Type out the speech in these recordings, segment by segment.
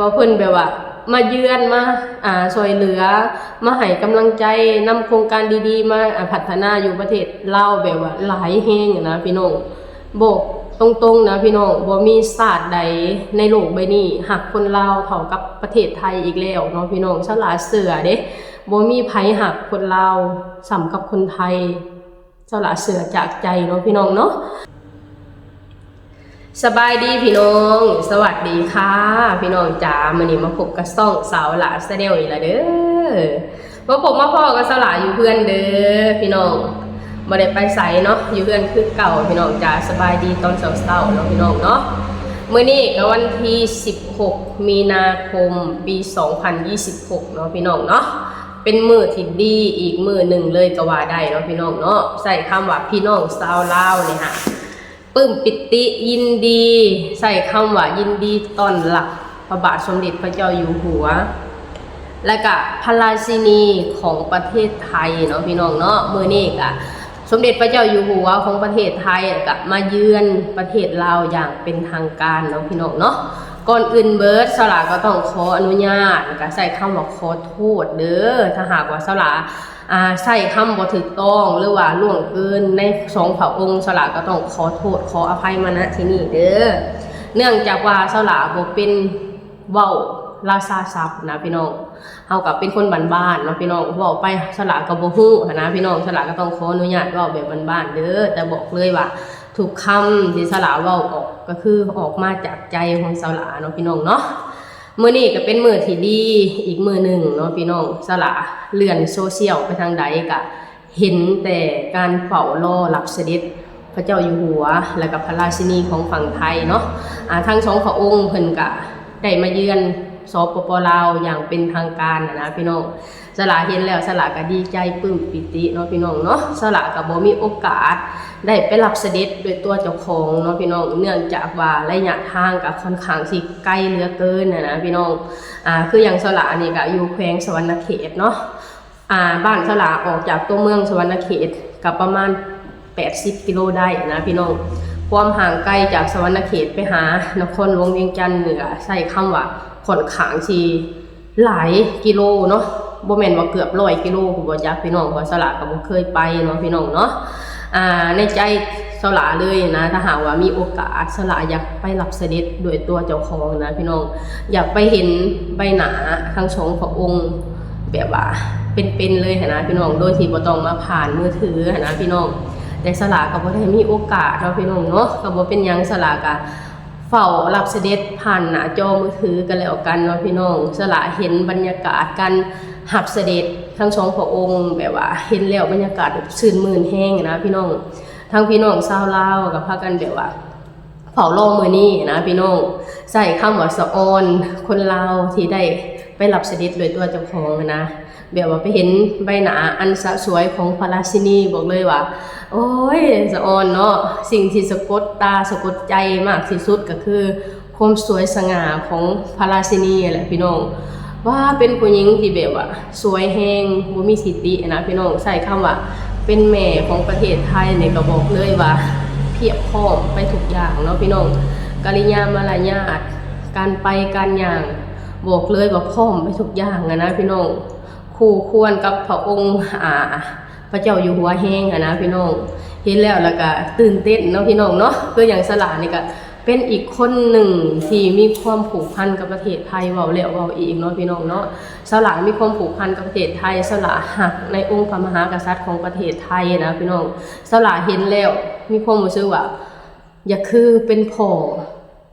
ว่าเพิ่นแบบว่ามาเยือนมาช่วยเหลือมาให้กำลังใจนำโครงการดีๆมาพัฒนาอยู่ประเทศลาวแบบว่าหลายแห่งนะพี่น้องบอกตรงๆนะพี่น้องบ่มีศาสตร์ใดในโลกใบนี้หักคนลาวเท่ากับประเทศไทยอีกแล้วเนาะพี่น้องฉลาดเสือเด้บ่มีไผหักคนลาวส่ำกับคนไทยฉลาดเสือจากใจเนาะพี่น้องเนาะสบายดีพี่น้องสวัสดีค่ะพี่น้องจ๋ามื้อนี้มาพบกับซ่องสาวหลาแสดงอีกแล้วเด้อมาพบมาพ่อกับสาวหลาอยู่เพื่อนเด้อพี่น้องบ่ได้ไปไสเนาะอยู่เพื่อนคือเก่าพี่น้องจ๋าสบายดีตอนเช้าๆเนาะพี่น้องเนาะมื้อนี้ก็วันที่16มีนาคมปี2026เนาะพี่น้องเนาะเป็นมื้อที่ดีอีกมื้อหนึ่งเลยก็ว่าได้เนาะพี่น้องเนาะใส่คำว่าพี่น้องชาวลาวนี่ฮะปลื้มปิติยินดีใส่คำว่ายินดีต้อนรับพระบาทสมเด็จพระเจ้าอยู่หัวและก็พระราชินีของประเทศไทยเนาะพี่น้องเนาะมื้อนี้ก็สมเด็จพระเจ้าอยู่หัวของประเทศไทยก็มาเยือนประเทศลาวอย่างเป็นทางการเนาะพี่น้องเนาะก่อนอื่นเบิร์ดสลาก็ต้องขออนุญาตก็ใส่คำว่าขอโทษเด้อถ้าหากว่าสลาใส่คำบ่ถูกต้องหรือว่าล่วงเกินในสองพระองค์สลาก็ต้องขอโทษขออภัยมาณที่นี่เด้อเนื่องจากว่าสลาบ่เป็นเว้าราชาศัพท์นะพี่น้องเฮาก็เป็นคนบ้านๆเนาะพี่น้องเว้าไปสลาก็บ่ฮู้นะพี่น้องสลาก็ต้องขออนุญาตเว้าแบบบ้านๆเด้อแต่บอกเลยว่าทุกคำที่สลาเว้าออกก็คือออกมาจากใจของสลาเนาะพี่น้องเนาะมื้อนี้ก็เป็นมื้อที่ดีอีกมื้อหนึ่งเนาะพี่น้องสลาเลื่อนโซเชียลไปทางใดก็เห็นแต่การเฝ้ารอรับเสด็จพระเจ้าอยู่หัวและกับพระราชินีของฝั่งไทยเนาะทั้งสองพระองค์เพิ่นก็ได้มาเยือนสปป.ลาวอย่างเป็นทางการนะพี่น้องสลาเห็นแล้วสลาก็ดีใจปลื้มปิติเนาะพี่น้องเนาะสลาก็บ่มีโอกาสได้ไปรับเสด็จโดยตัวเจ้าของเนาะพี่น้องเนื่องจากว่าระยะทางก็ค่อนข้างสิไกลเหลือเกินนะพี่น้องคืออย่างสลานี่ก็อยู่แขวงสวรรณเขตเนาะบ้านสลาออกจากตัวเมืองสวรรณเขตก็ประมาณ80 กิโลได้นะพี่น้องความห่างไกลจากสวรรณเขตไปหานครหลวงเวียงจันทร์นี่ก็ใช้คำว่าค่อนข้างสิหลายกิโลเนาะบ่แม่นว่าเกือบ100 กิโลผมบ่จักพี่น้องเพราะสลาก็บ่เคยไปเนาะพี่น้องเนาะในใจสลาเลยนะถ้าหากว่ามีโอกาสสลาอยากไปรับเสด็จโดยตัวเจ้าของนะพี่น้องอยากไปเห็นใบหน้าทั้งสองพระองค์แบบว่าเป็นๆเลยนะพี่น้องโดยที่บ่ต้องมาผ่านมือถือนะพี่น้องแต่สลาก็บ่ได้มีโอกาสเนาะพี่น้องเนาะก็บ่เป็นหยังสลาก็เฝ้ารับเสด็จผ่านหน้าจอมือถือกันแล้วกันเนาะพี่น้องสลาเห็นบรรยากาศการรับเสด็จทั้งสองพระองค์แบบว่าเห็นแล้วบรรยากาศชื่นมื่นแห้งนะพี่น้องทั้งพี่น้องชาวลาวกับพากันแบบว่าเฝ้ารอมื้อนี้นะพี่น้องใส่คำว่าสะออนคนลาวที่ได้ไปรับเสด็จโดยตัวเจ้าของนะแบบว่าไปเห็นใบหน้าอันสะสวยของพระราชินีบอกเลยว่าโอ้ยสะออนเนาะสิ่งที่สะกดตาสะกดใจมากที่สุดก็คือความสวยสง่าของพระราชินีแหละพี่น้องว่าเป็นผู้หญิงที่แบบว่าสวยแฮงบ่มีสิทธินะพี่น้องใช้คำว่าเป็นแม่ของประเทศไทยเนี่ยก็บอกเลยว่าเพียบพร้อมไปทุกอย่างเนาะพี่น้องกิริยามารยาทการไปการอย่างบอกเลยว่าพร้อมไปทุกอย่างนะพี่น้องคู่ควรกับพระองค์พระเจ้าอยู่หัวแห้งนะพี่น้องเห็นแล้วก็ตื่นเต้นเนาะพี่น้องเนาะคืออย่างสลานี่ก็เป็นอีกคนหนึ่งที่มีความผูกพันกับประเทศไทยเว้าแล้วเว้าอีกเนาะพี่น้องเนาะสลามีความผูกพันกับประเทศไทยสลาหักในองค์พระมหากษัตริย์ของประเทศไทยนะพี่น้องสลาเห็นแล้วมีความรู้สึกว่าอย่าคือเป็นพ่อ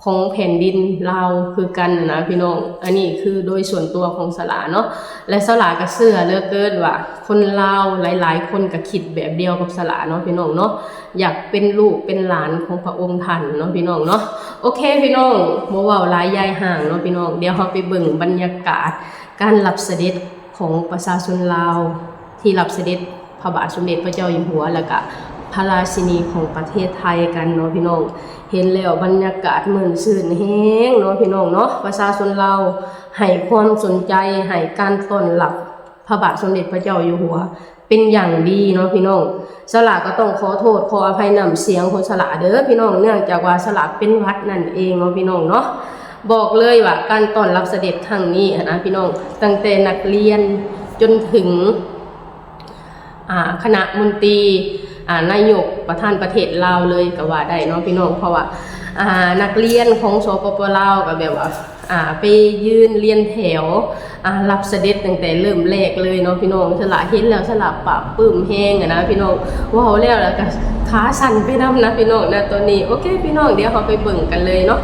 ของแผ่นดินลาวคือกันนะพี่น้องอันนี้คือโดยส่วนตัวของสลาเนาะและสลาก็เชื่อเหลือเกินว่าคนลาวหลายๆคนก็คิดแบบเดียวกับสลาเนาะพี่น้องเนาะอยากเป็นลูกเป็นหลานของพระองค์ท่านเนาะพี่น้องเนาะโอเคพี่น้องบ่เว้าหลายยายห่างเนาะพี่น้องเดี๋ยวเราไปเบิ่งบรรยากาศการรับเสด็จของประชาชนลาวที่รับเสด็จพระบาทสมเด็จพระเจ้าอยู่หัวแล้วก็พระราชินีของประเทศไทยกันเนาะพี่น้องเห็นแล้วบรรยากาศมื้นชื่นแฮงเนาะพี่น้องเนาะประชาชนเราให้ความสนใจให้การต้อนรับพระบาทสมเด็จพระเจ้าอยู่หัวเป็นอย่างดีเนาะพี่น้องสลาก็ต้องขอโทษขออภัยนำเสียงของสลาเด้อพี่น้องเนื่องจากว่าสลาเป็นหวัดนั่นเองเนาะพี่น้องเนาะ บอกเลยว่าการต้อนรับเสด็จครั้งนี้นะพี่น้องตั้งแต่นักเรียนจนถึงคณะมนตรีนายกประธานประเทศลาวเลยก็ว่าได้เนาะพี่น้องเพราะว่านักเรียนของสปปลาวก็แบบว่าไปยืนเรียนแถวรับเสด็จตั้งแต่เริ่มแรกเลยเนาะพี่น้องสละเห็นแล้วสละปรับปลื้มแห้งนะพี่น้องว้าวแล้วก็ขาสั่นไปนำนะพี่น้องนะตัวนี้โอเคพี่น้องเดี๋ยวเราไปเบิ่งกันเลยเนาะ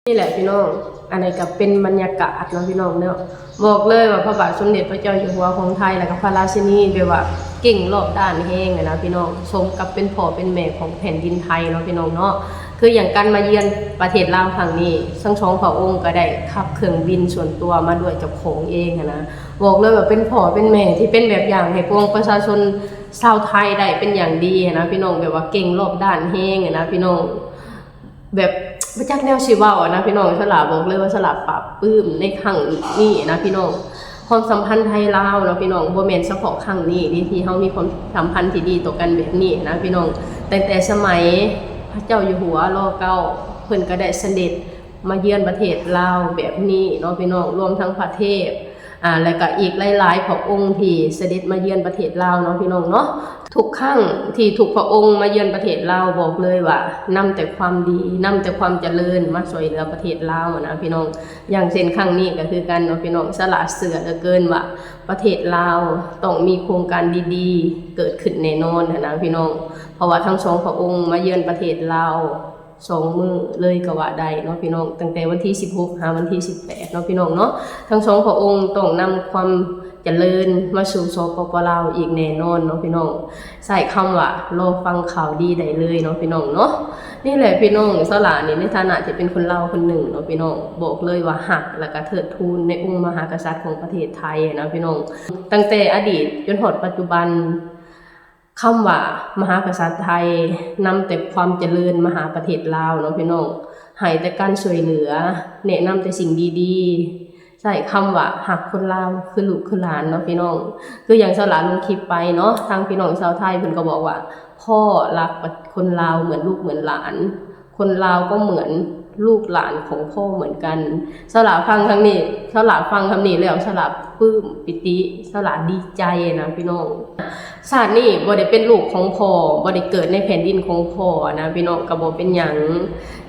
นี่แหละพี่น้องอันนี้ก็เป็นบรรยากาศเนาะพี่น้องเนาะบอกเลยว่าพระบาทสมเด็จพระเจ้าอยู่หัวของไทยแล้วก็พระราชินีแบบว่าเก่งรอบด้านแห้งเลยนะพี่น้องสมกับเป็นพ่อเป็นแม่ของแผ่นดินไทยเนาะพี่น้องเนาะคืออย่างการมาเยือนประเทศลาวครั้งนี้ทั้งสองพระองค์ก็ได้ขับเครื่องบินส่วนตัวมาด้วยเจ้าของเองนะบอกเลยว่าเป็นพ่อเป็นแม่ที่เป็นแบบอย่างให้พวกประชาชนชาวไทยได้เป็นอย่างดีนะพี่น้องแบบว่าเก่งรอบด้านแห้งนะพี่น้องแบบพระจักแนวชีวะนะพี่น้องฉลาบอกเลยว่าฉลาปรับปลื้มในครั้งนี้นะพี่น้องความสัมพันธ์ไทยลาวนะพี่น้องบ่แม่นเฉพาะครั้งนี้ที่เฮามีความสัมพันธ์ที่ดีต่อกันแบบนี้นะพี่น้องตั้งแต่สมัยพระเจ้าอยู่หัวร.9เพิ่นก็ได้เสด็จมาเยือนประเทศลาวแบบนี้เนาะพี่น้องรวมทั้งพระเทพแล้วก็อีกหลายๆพระองค์ที่เสด็จมาเยือนประเทศลาวเนาะพี่น้องเนาะทุกครั้งที่ทุกพระองค์มาเยือนประเทศลาวบอกเลยว่านำแต่ความดีนำแต่ความเจริญมาช่วยเหลือประเทศลาวนะพี่น้องอย่างเช่นครั้งนี้ก็คือกันเนาะพี่น้องสละเสือเหลือเกินว่าประเทศลาวต้องมีโครงการดีๆเกิดขึ้นแน่นอนนะพี่น้องเพราะว่าทั้งสองพระองค์มาเยือนประเทศลาว 2 มื้อเลยก็ว่าได้เนาะพี่น้องตั้งแต่วันที่16หาวันที่18เนาะพี่น้องเนาะทั้ง2พระองค์ต้องนำความเจริญมาสู่สปปลาวอีกแน่นอนเนาะพี่น้องใส่คำว่ารอฟังข่าวดีได้เลยเนาะพี่น้องเนาะนี่แหละพี่น้องสลานี่ในฐานะที่เป็นคนลาวคนหนึ่งเนาะพี่น้องบอกเลยว่าหักและก็เทิดทูนในองค์มหากษัตริย์ของประเทศไทยนะพี่น้องตั้งแต่อดีตจนถึงปัจจุบันคำว่ามหากษัตริย์ไทยนำแต่ความเจริญมาหาประเทศลาวเนาะพี่น้องให้แต่การช่วยเหลือแนะนำแต่สิ่งดีๆใช้คำว่าหักคนลาวคือลูกคือหลานเนาะพี่น้องคืออย่างสลาลงคลิปไปเนาะทางพี่น้องชาวไทยเพิ่นก็บอกว่าพ่อรักคนลาวเหมือนลูกเหมือนหลานคนลาวก็เหมือนลูกหลานของพ่อเหมือนกันสลาฟังคำนี้สลาฟังคำนี้แล้วสลาปลื้มปิติสลาดีใจนะพี่น้องชาตินี้บ่ได้เป็นลูกของพ่อบ่ได้เกิดในแผ่นดินของพ่อนะพี่น้องก็บ่เป็นหยัง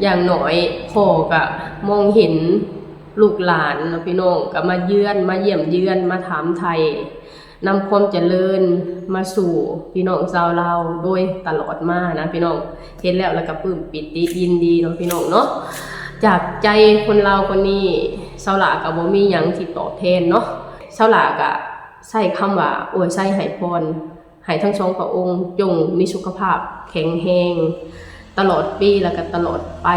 อย่างน้อยพ่อก็มองเห็นลูกหลานนะพี่น้องก็มาเยือนมาเยี่ยมเยือนมาถามไทยนำความเจริญมาสู่พี่น้องชาวลาวโดยตลอดมานะพี่น้องเห็นแล้วก็ปลื้มปิติยินดีเนาะพี่น้องเนาะจากใจคนลาวคนนี้ชาวลาวก็บ่มีหยังที่ตอบแทนเนาะชาวลาวก็ใช้คำว่าอวยใส่ให้พรให้ทั้ง2พระองค์จงมีสุขภาพแข็งแรงตลอดปีแล้วก็ตลอดไป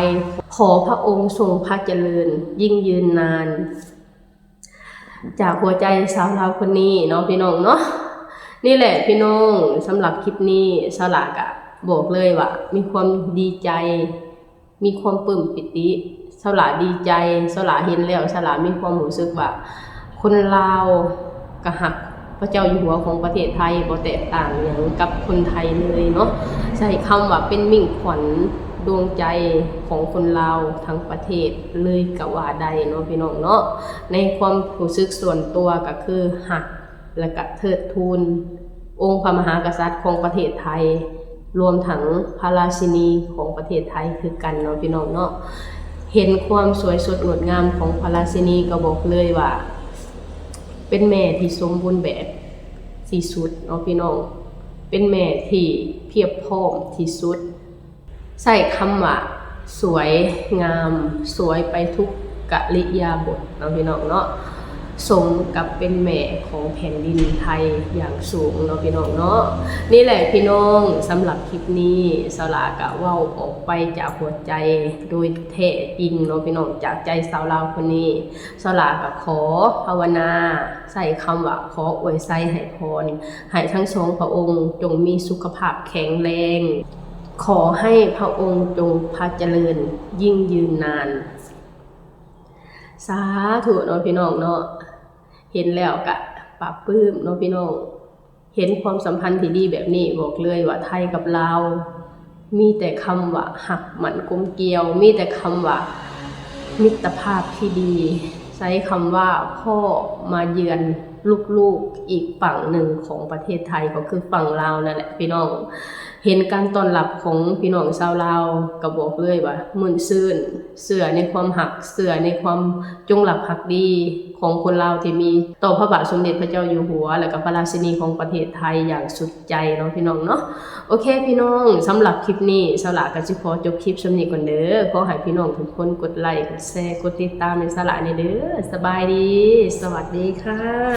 ขอพระองค์ทรงพระเจริญยิ่งยืนนานจากหัวใจสาวลาวคนนี้เนาะพี่น้องเนาะนี่แหละพี่น้องสำหรับคลิปนี้สลากะบอกเลยว่ามีความดีใจมีความปลื้มปิติสลาดีใจสลาเห็นแล้วสลามีความรู้สึกว่าคนลาวกะหักพระเจ้าอยู่หัวของประเทศไทยบ่แตกต่างอย่างกับคนไทยเลยเนาะใช้คำว่าเป็นมิ่งขวัญดวงใจของคนลาวทั้งประเทศเลยก็ว่าได้เนาะพี่น้องเนาะในความรู้สึกส่วนตัวก็คือหักและก็เทิดทูนองค์พระมหากษัตริย์ของประเทศไทยรวมทั้งพระราชินีของประเทศไทยคือกันเนาะพี่น้องเนาะเห็นความสวยสดงดงามของพระราชินีก็บอกเลยว่าเป็นแม่ที่สมบูรณ์แบบที่สุดเนาะพี่น้องเป็นแม่ที่เพียบพร้อมที่สุดใส่คำว่าสวยงามสวยไปทุกกริยาบทเนาะพี่น้องเนาะสมกับเป็นแม่ของแผ่นดินไทยอย่างสูงเนาะพี่น้องเนาะนี่แหละพี่น้องสำหรับคลิปนี้สลากะเว้าออกไปจากหัวใจโดยแท้จริงเนาะพี่น้องจากใจสาวลาวคนนี้สลากะขอภาวนาใส่คำว่าขออวยไส้ให้พรให้ทั้ง2พระองค์จงมีสุขภาพแข็งแรงขอให้พระองค์จงพระเจริญยิ่งยืนนานสาธุเนาะพี่น้องเนาะเห็นแล้วก็ปลาบปลื้มเนาะพี่น้องเห็นความสัมพันธ์ที่ดีแบบนี้บอกเลยว่าไทยกับลาวมีแต่คำว่าหักหมั่นกลมเกลียวมีแต่คำว่ามิตรภาพที่ดีใช้คำว่าพ่อมาเยือนลูกๆอีกฝั่งหนึ่งของประเทศไทยก็คือฝั่งลาวนั่นแหละพี่น้องเห็นการต้อนรับของพี่น้องชาวลาวก็บอกเลยว่ามุ่นซื่นเสื่อในความหักเสื่อในความจงรักภักดีของคนลาวที่มีต่อพระบาทสมเด็จพระเจ้าอยู่หัวและก็พระราชินีของประเทศไทยอย่างสุดใจเนาะพี่น้องเนาะโอเคพี่น้องสำหรับคลิปนี้สลาก็สิขอจบคลิปสำนี้ก่อนเด้อขอให้พี่น้องทุกคนกดไลค์กดแชร์กดติดตามในสลานี่เด้อสบายดีสวัสดีค่ะ